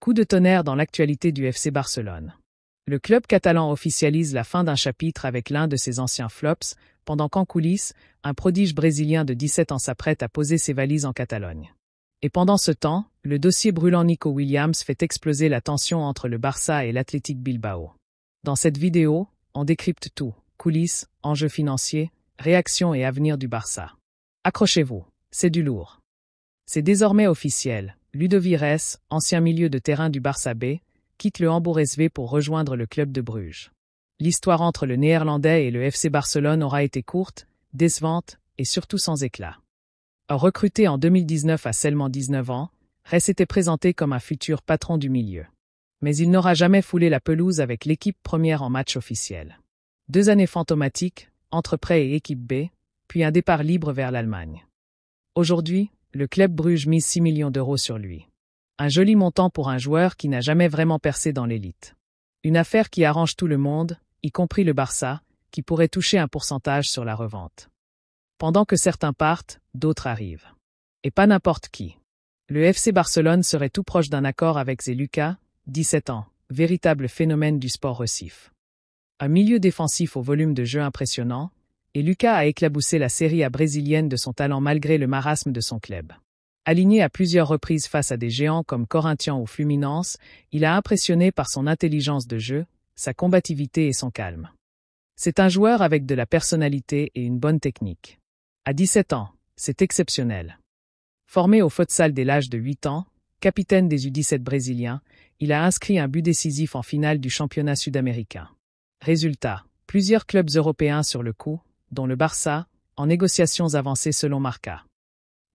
Coup de tonnerre dans l'actualité du FC Barcelone. Le club catalan officialise la fin d'un chapitre avec l'un de ses anciens flops, pendant qu'en coulisses, un prodige brésilien de 17 ans s'apprête à poser ses valises en Catalogne. Et pendant ce temps, le dossier brûlant Nico Williams fait exploser la tension entre le Barça et l'Athletic Bilbao. Dans cette vidéo, on décrypte tout, coulisses, enjeux financiers, réactions et avenir du Barça. Accrochez-vous, c'est du lourd. C'est désormais officiel, Ludovic, ancien milieu de terrain du Barça B, quitte le Hambourg SV pour rejoindre le club de Bruges. L'histoire entre le Néerlandais et le FC Barcelone aura été courte, décevante et surtout sans éclat. Recruté en 2019 à seulement 19 ans, Ress était présenté comme un futur patron du milieu. Mais il n'aura jamais foulé la pelouse avec l'équipe première en match officiel. 2 années fantomatiques, entre prêt et équipe B, puis un départ libre vers l'Allemagne. Aujourd'hui, le club Bruges mise 6 millions d'euros sur lui. Un joli montant pour un joueur qui n'a jamais vraiment percé dans l'élite. Une affaire qui arrange tout le monde, y compris le Barça, qui pourrait toucher un pourcentage sur la revente. Pendant que certains partent, d'autres arrivent. Et pas n'importe qui. Le FC Barcelone serait tout proche d'un accord avec Zé Lucas, 17 ans, véritable phénomène du sport Recife. Un milieu défensif au volume de jeu impressionnant, et Lucas a éclaboussé la Série A brésilienne de son talent malgré le marasme de son club. Aligné à plusieurs reprises face à des géants comme Corinthians ou Fluminense, il a impressionné par son intelligence de jeu, sa combativité et son calme. C'est un joueur avec de la personnalité et une bonne technique. À 17 ans, c'est exceptionnel. Formé au futsal dès l'âge de 8 ans, capitaine des U17 brésiliens, il a inscrit un but décisif en finale du championnat sud-américain. Résultat, plusieurs clubs européens sur le coup, dont le Barça, en négociations avancées selon Marca.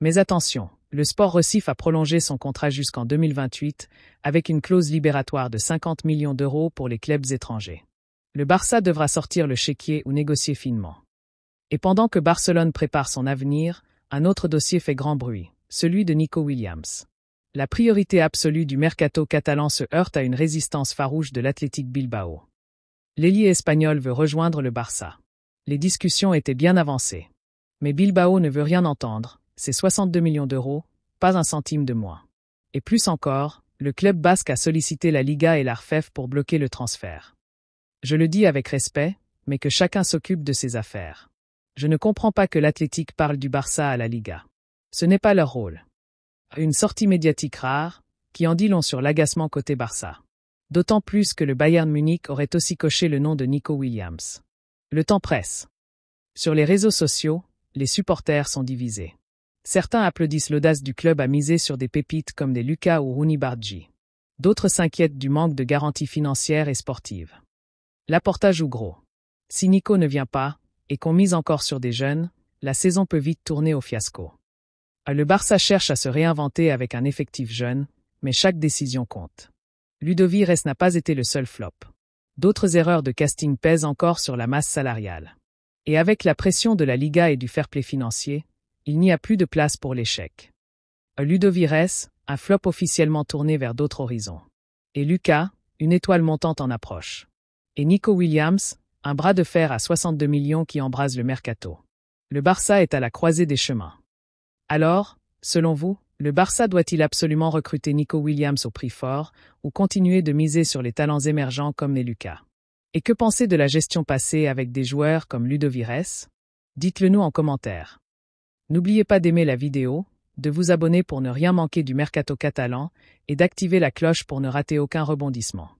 Mais attention, le Sport Recife a prolongé son contrat jusqu'en 2028, avec une clause libératoire de 50 millions d'euros pour les clubs étrangers. Le Barça devra sortir le chéquier ou négocier finement. Et pendant que Barcelone prépare son avenir, un autre dossier fait grand bruit, celui de Nico Williams. La priorité absolue du mercato catalan se heurte à une résistance farouche de l'Athletic Bilbao. L'ailier espagnol veut rejoindre le Barça. Les discussions étaient bien avancées. Mais Bilbao ne veut rien entendre, c'est 62 millions d'euros, pas un centime de moins. Et plus encore, le club basque a sollicité la Liga et l'ARFEF pour bloquer le transfert. Je le dis avec respect, mais que chacun s'occupe de ses affaires. Je ne comprends pas que l'Athletic parle du Barça à la Liga. Ce n'est pas leur rôle. Une sortie médiatique rare, qui en dit long sur l'agacement côté Barça. D'autant plus que le Bayern Munich aurait aussi coché le nom de Nico Williams. Le temps presse. Sur les réseaux sociaux, les supporters sont divisés. Certains applaudissent l'audace du club à miser sur des pépites comme des Lucas ou Rooney Bargi. D'autres s'inquiètent du manque de garanties financières et sportives. Laporta joue gros. Si Nico ne vient pas, et qu'on mise encore sur des jeunes, la saison peut vite tourner au fiasco. Le Barça cherche à se réinventer avec un effectif jeune, mais chaque décision compte. Ludovic n'a pas été le seul flop. D'autres erreurs de casting pèsent encore sur la masse salariale. Et avec la pression de la Liga et du fair-play financier, il n'y a plus de place pour l'échec. Ludovic, un flop officiellement tourné vers d'autres horizons. Et Lucas, une étoile montante en approche. Et Nico Williams, un bras de fer à 62 millions qui embrase le mercato. Le Barça est à la croisée des chemins. Alors, selon vous, le Barça doit-il absolument recruter Nico Williams au prix fort ou continuer de miser sur les talents émergents comme les Lucas? Et que penser de la gestion passée avec des joueurs comme Ludovic? Dites-le nous en commentaire. N'oubliez pas d'aimer la vidéo, de vous abonner pour ne rien manquer du mercato catalan et d'activer la cloche pour ne rater aucun rebondissement.